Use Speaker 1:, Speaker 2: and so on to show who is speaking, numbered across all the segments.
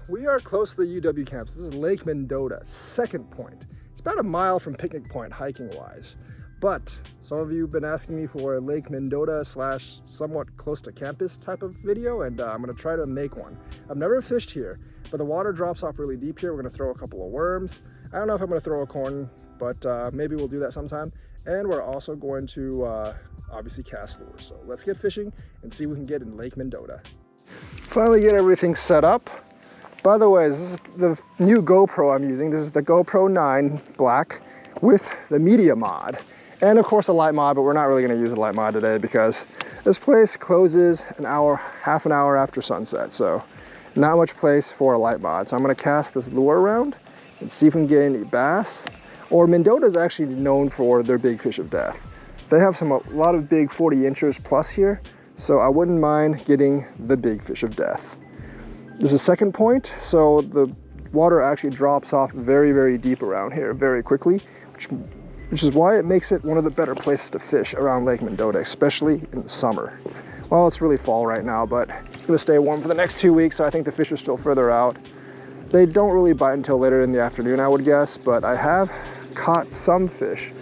Speaker 1: we are close to the UW campus. This is Lake Mendota, second point. It's about a mile from Picnic Point hiking wise. But some of you have been asking me for a Lake Mendota slash somewhat close to campus type of video, and I'm gonna try to make one. I've never fished here, but the water drops off really deep here. We're gonna throw a couple of worms. I don't know if I'm gonna throw a corn, but maybe we'll do that sometime. And we're also going to obviously cast lures. So let's get fishing and see what we can get in Lake Mendota. Finally get everything set up. By the way, this is the new GoPro I'm using. This is the GoPro 9 Black with the media mod. And of course a light mod, but we're not really gonna use the light mod today because this place closes half an hour after sunset. So not much place for a light mod. So I'm gonna cast this lure around and see if we can get any bass. Or Mendota is actually known for their big fish of death. They have a lot of big 40 inchers plus here. So I wouldn't mind getting the big fish of death. This is second point. So the water actually drops off very, very deep around here very quickly, which is why it makes it one of the better places to fish around Lake Mendota, especially in the summer. Well, it's really fall right now, but it's gonna stay warm for the next 2 weeks, so I think the fish are still further out. They don't really bite until later in the afternoon, I would guess, but I have caught some fish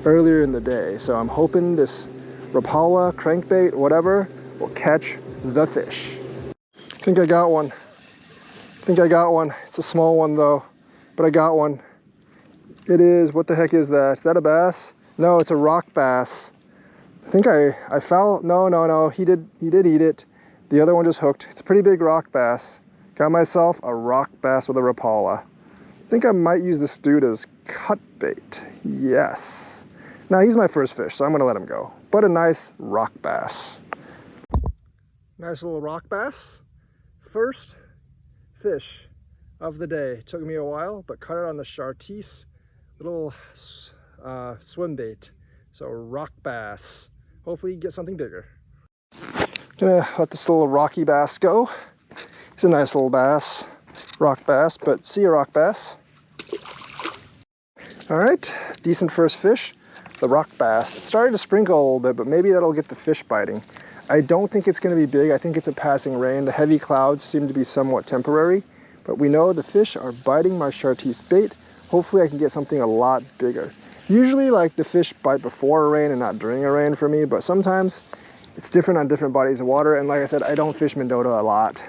Speaker 1: earlier in the day, so I'm hoping this Rapala, crankbait, whatever, will catch the fish. I think I got one. It's a small one though, but I got one. It is, what the heck is that? Is that a bass? No, it's a rock bass. I think I found, no, he did eat it. The other one just hooked. It's a pretty big rock bass. Got myself a rock bass with a Rapala. I think I might use this dude as cut bait. Yes. Now he's my first fish, so I'm gonna let him go. But a nice rock bass. Nice little rock bass. First fish of the day. Took me a while, but caught it on the Chartreuse little swim bait. So rock bass. Hopefully you get something bigger. Gonna let this little rocky bass go. He's a nice little bass, rock bass, but see a rock bass. All right, decent first fish, the rock bass. It's starting to sprinkle a little bit, but maybe that'll get the fish biting. I don't think it's gonna be big. I think it's a passing rain. The heavy clouds seem to be somewhat temporary, but we know the fish are biting my Chartreuse bait. Hopefully I can get something a lot bigger. Usually like the fish bite before a rain and not during a rain for me, but sometimes it's different on different bodies of water. And like I said, I don't fish Mendota a lot.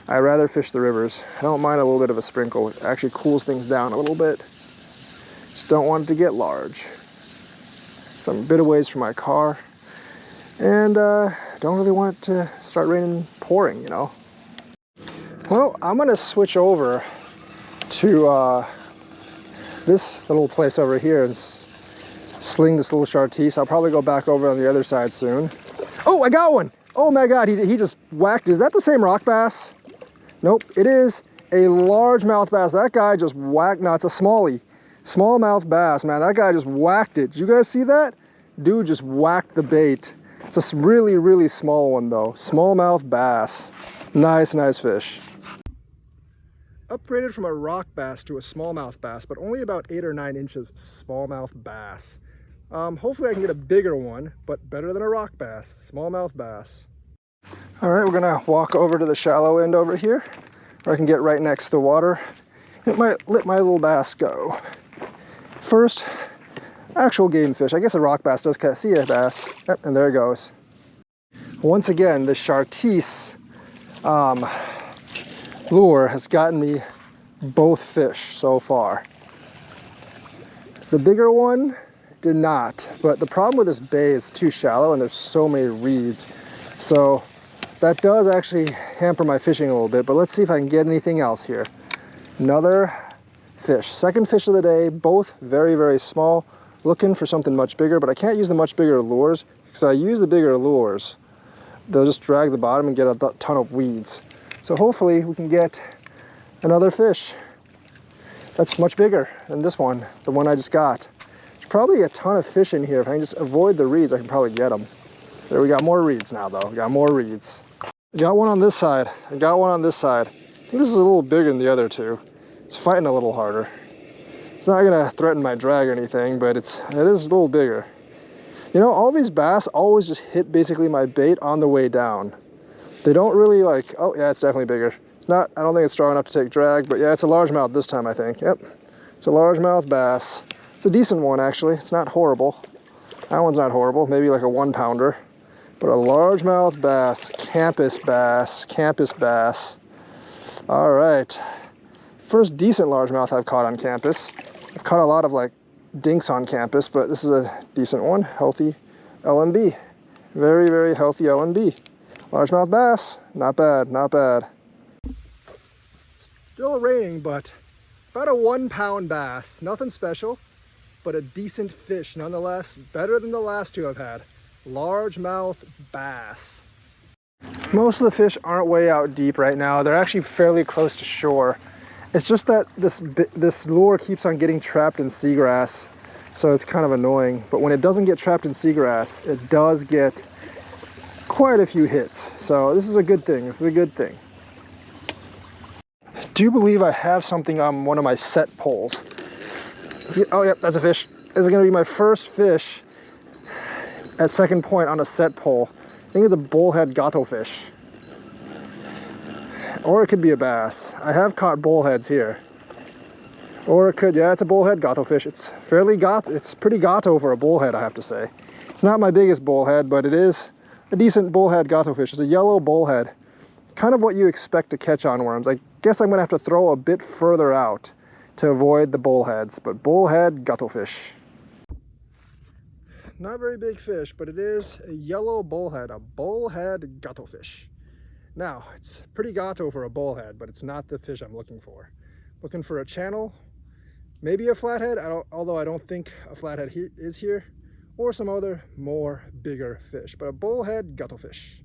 Speaker 1: I rather fish the rivers. I don't mind a little bit of a sprinkle. It actually cools things down a little bit. Just don't want it to get large. So I'm a bit of ways from my car. And don't really want it to start raining, pouring, you know. Well, I'm gonna switch over to this little place over here and sling this little Chartreuse. I'll probably go back over on the other side soon. Oh, I got one. Oh my God, he just whacked. Is that the same rock bass? Nope, it is a largemouth bass. That guy just whacked, no, it's a smallie. Smallmouth bass, man, that guy just whacked it. Did you guys see that? Dude just whacked the bait. It's a really, really small one though. Smallmouth bass. Nice, nice fish. Upgraded from a rock bass to a smallmouth bass, but only about 8 or 9 inches smallmouth bass. Hopefully I can get a bigger one, but better than a rock bass, smallmouth bass. All right, we're gonna walk over to the shallow end over here, where I can get right next to the water. It might let my little bass go. First, actual game fish. I guess a rock bass does catch. See a bass, yep, and there it goes. Once again, the Chartreuse lure has gotten me both fish so far. The bigger one did not, but the problem with this bay is too shallow and there's so many reeds. So that does actually hamper my fishing a little bit, but let's see if I can get anything else here. Another fish, second fish of the day, both very, very small. Looking for something much bigger, but I can't use the much bigger lures because I use the bigger lures. They'll just drag the bottom and get a ton of weeds. So hopefully we can get another fish that's much bigger than this one, the one I just got. There's probably a ton of fish in here. If I can just avoid the reeds, I can probably get them. There, we got more reeds now though. We got more reeds. I got one on this side. I got one on this side. I think this is a little bigger than the other two. It's fighting a little harder. It's not gonna threaten my drag or anything, but it is a little bigger. You know, all these bass always just hit basically my bait on the way down. They don't really like, oh yeah, it's definitely bigger. It's not, I don't think it's strong enough to take drag, but yeah, it's a largemouth this time, I think. Yep, it's a largemouth bass. It's a decent one, actually. It's not horrible. That one's not horrible, maybe like a 1-pounder. But a largemouth bass, campus bass, campus bass. All right, first decent largemouth I've caught on campus. I've caught a lot of like dinks on campus, but this is a decent one, healthy LMB. Very, very healthy LMB. Largemouth bass, not bad, not bad. Still raining, but about a 1-pound bass. Nothing special, but a decent fish nonetheless. Better than the last two I've had. Largemouth bass. Most of the fish aren't way out deep right now. They're actually fairly close to shore. It's just that this lure keeps on getting trapped in seagrass, so it's kind of annoying. But when it doesn't get trapped in seagrass, it does get quite a few hits. So this is a good thing. This is a good thing. I do believe I have something on one of my set poles. Oh, yep, that's a fish. This is going to be my first fish at second point on a set pole. I think it's a bullhead gato fish. Or it could be a bass. I have caught bullheads here. Or it could, yeah, it's a bullhead gato fish. It's fairly it's pretty gato for a bullhead, I have to say. It's not my biggest bullhead, but it is a decent bullhead gato fish. It's a yellow bullhead. Kind of what you expect to catch on worms. I guess I'm gonna have to throw a bit further out to avoid the bullheads, but bullhead gato fish. Not very big fish, but it is a yellow bullhead, a bullhead gato fish. Now, it's pretty gato for a bullhead, but it's not the fish I'm looking for. Looking for a channel, maybe a flathead, although I don't think a flathead is here, or some other more bigger fish, but a bullhead gato fish.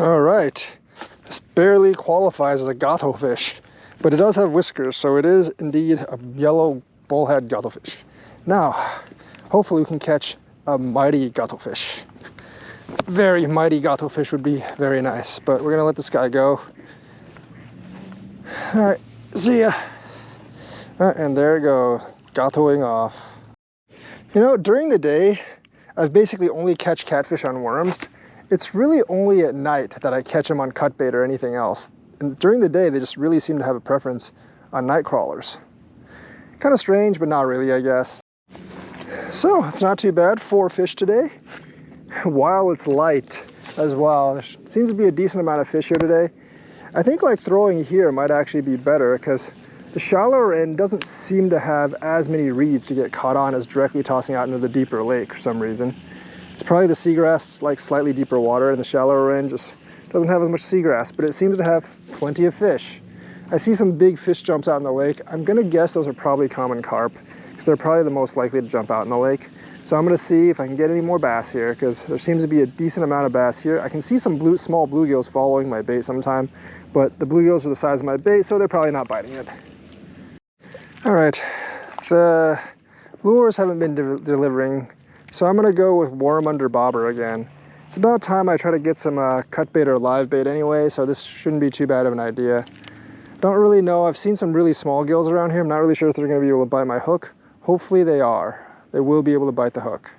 Speaker 1: All right, this barely qualifies as a gato fish, but it does have whiskers, so it is indeed a yellow bullhead gato fish. Now, hopefully we can catch a mighty gato fish. Very mighty gato fish would be very nice, but we're gonna let this guy go. All right, see ya. And there we go, gatoing off. You know, during the day, I've basically only catch catfish on worms. It's really only at night that I catch them on cutbait or anything else. And during the day, they just really seem to have a preference on night crawlers. Kind of strange, but not really, I guess. So, it's not too bad, 4 fish today. While it's light as well. There seems to be a decent amount of fish here today. I think like throwing here might actually be better because the shallower end doesn't seem to have as many reeds to get caught on as directly tossing out into the deeper lake for some reason. It's probably the seagrass, like slightly deeper water, and the shallower end just doesn't have as much seagrass, but it seems to have plenty of fish. I see some big fish jumps out in the lake. I'm gonna guess those are probably common carp because they're probably the most likely to jump out in the lake. So I'm gonna see if I can get any more bass here because there seems to be a decent amount of bass here. I can see some small bluegills following my bait sometime, but the bluegills are the size of my bait, so they're probably not biting it. All right, the lures haven't been delivering, so I'm gonna go with worm under bobber again. It's about time I try to get some cut bait or live bait anyway, so this shouldn't be too bad of an idea. Don't really know, I've seen some really small gills around here. I'm not really sure if they're gonna be able to bite my hook. Hopefully they are. They will be able to bite the hook.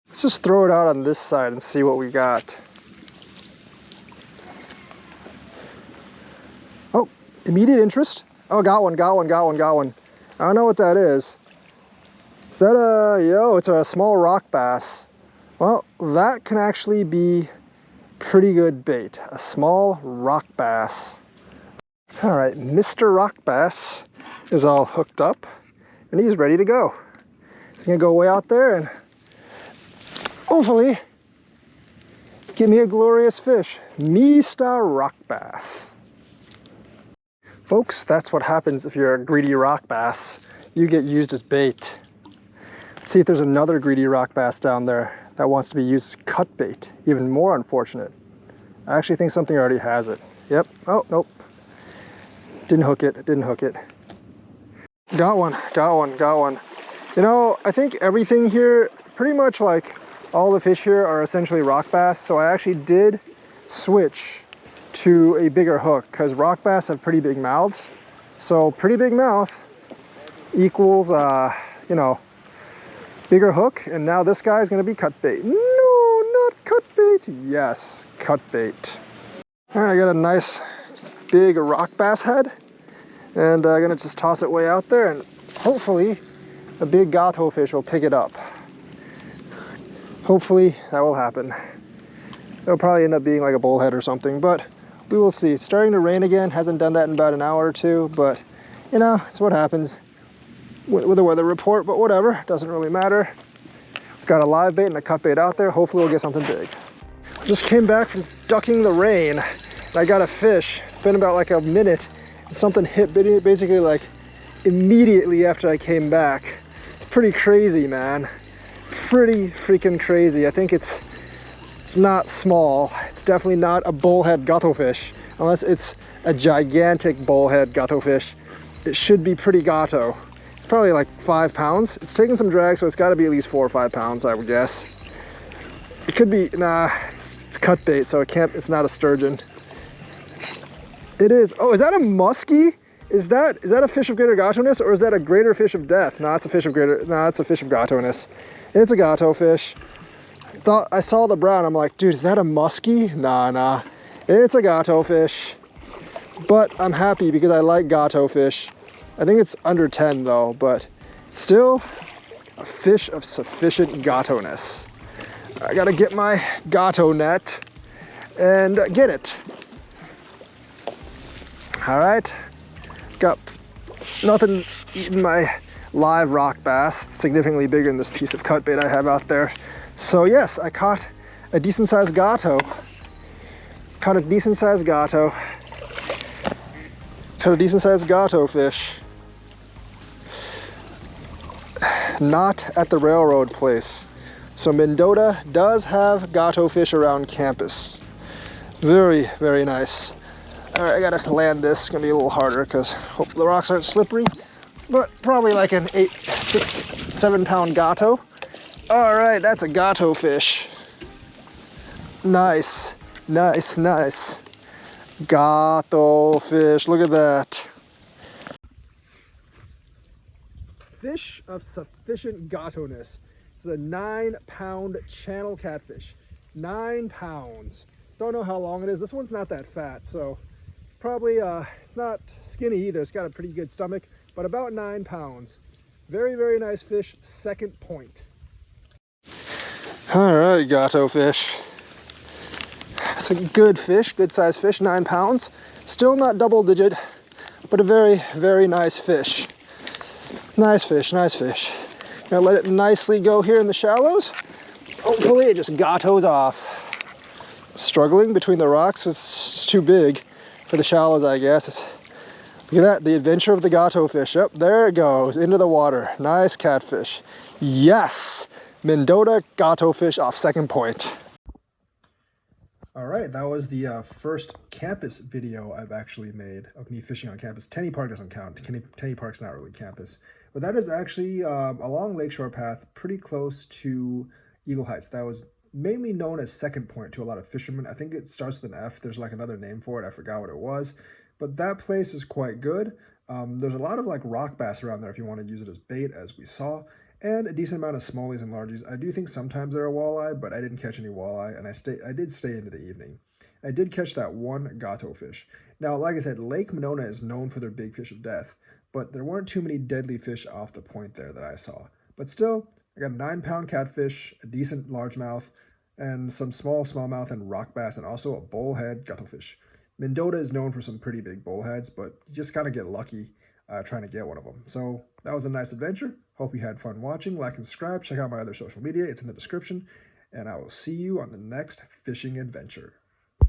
Speaker 1: Let's just throw it out on this side and see what we got. Oh, immediate interest. Oh, got one. I don't know what that is. Is that it's a small rock bass. Well, that can actually be pretty good bait. A small rock bass. All right, Mr. Rock Bass is all hooked up and he's ready to go. He's gonna go way out there and hopefully give me a glorious fish. Mr. Rock Bass. Folks, that's what happens if you're a greedy rock bass. You get used as bait. Let's see if there's another greedy rock bass down there that wants to be used as cut bait. Even more unfortunate. I actually think something already has it. Yep, oh, nope. Didn't hook it. Got one. You know, I think everything here, pretty much like all the fish here are essentially rock bass, so I actually did switch to a bigger hook because rock bass have pretty big mouths. So pretty big mouth equals, you know, bigger hook, and now this guy's gonna be cut bait. No, not cut bait. Yes, cut bait. All right, I got a nice big rock bass head. And I'm gonna just toss it way out there, and hopefully a big gato fish will pick it up. Hopefully that will happen. It'll probably end up being like a bullhead or something, but we will see. It's starting to rain again. Hasn't done that in about an hour or two, but you know, it's what happens with the weather report, but whatever, doesn't really matter. Got a live bait and a cut bait out there. Hopefully we'll get something big. Just came back from ducking the rain, and I got a fish. It's been about like a minute, and something hit basically like immediately after I came back. It's pretty crazy, man. Pretty freaking crazy. I think it's not small. It's definitely not a bullhead gato fish, unless it's a gigantic bullhead gato fish. It should be pretty gato. It's probably like 5 pounds. It's taking some drag, so it's got to be at least 4 or 5 pounds, I would guess. It could be, nah, it's cut bait, so it can't, it's not a sturgeon. It is. Oh, is that a muskie? Is that a fish of greater gato-ness, or is that a greater fish of death? No, it's a fish of gato-ness. It's a gato fish. Thought I saw the brown, I'm like, dude, is that a muskie? Nah. It's a gato fish. But I'm happy because I like gato fish. I think it's under 10 though, but still a fish of sufficient gato-ness. I gotta get my gato net and get it. All right, got nothing eating my live rock bass, significantly bigger than this piece of cut bait I have out there. So yes, I caught a decent sized gato. Caught a decent sized gato. Caught a decent sized gato fish. Not at the railroad place. So Mendota does have gato fish around campus. Very, very nice. All right, I gotta land this. It's gonna be a little harder because hope the rocks aren't slippery, but probably like an 8, 6, 7 pound gato. All right, that's a gato fish. Nice. Gato fish, look at that. Fish of sufficient gato-ness. This is a 9 pound channel catfish. 9 pounds. Don't know how long it is. This one's not that fat, so probably it's not skinny either. It's got a pretty good stomach, but about 9 pounds. Very, very nice fish. Second point. All right, gato fish. It's a good fish, good sized fish, 9 pounds. Still not double digit, but a very, very nice fish. Nice fish. Gonna let it nicely go here in the shallows. Hopefully it just gatos off. Struggling between the rocks, it's too big for the shallows, I guess. Look at that, the adventure of the gato fish. Yep, there it goes, into the water. Nice catfish. Yes, Mendota gato fish off second point. All right, that was the first campus video I've actually made of me fishing on campus. Tenney Park doesn't count. Tenney Park's not really campus. But that is actually along Lakeshore Path, pretty close to Eagle Heights. That was mainly known as Second Point to a lot of fishermen. I think it starts with an F. There's like another name for it. I forgot what it was. But that place is quite good. There's a lot of like rock bass around there if you want to use it as bait, as we saw. And a decent amount of smallies and largies. I do think sometimes they're a walleye, but I didn't catch any walleye, and I did stay into the evening. I did catch that one gato fish. Now, like I said, Lake Mendota is known for their big fish of death, but there weren't too many deadly fish off the point there that I saw. But still, I got a 9 pound catfish, a decent largemouth, and some smallmouth and rock bass, and also a bullhead gato fish. Mendota is known for some pretty big bullheads, but you just kind of get lucky trying to get one of them. So that was a nice adventure. Hope you had fun watching. Like and subscribe. Check out my other social media. It's in the description. And I will see you on the next fishing adventure.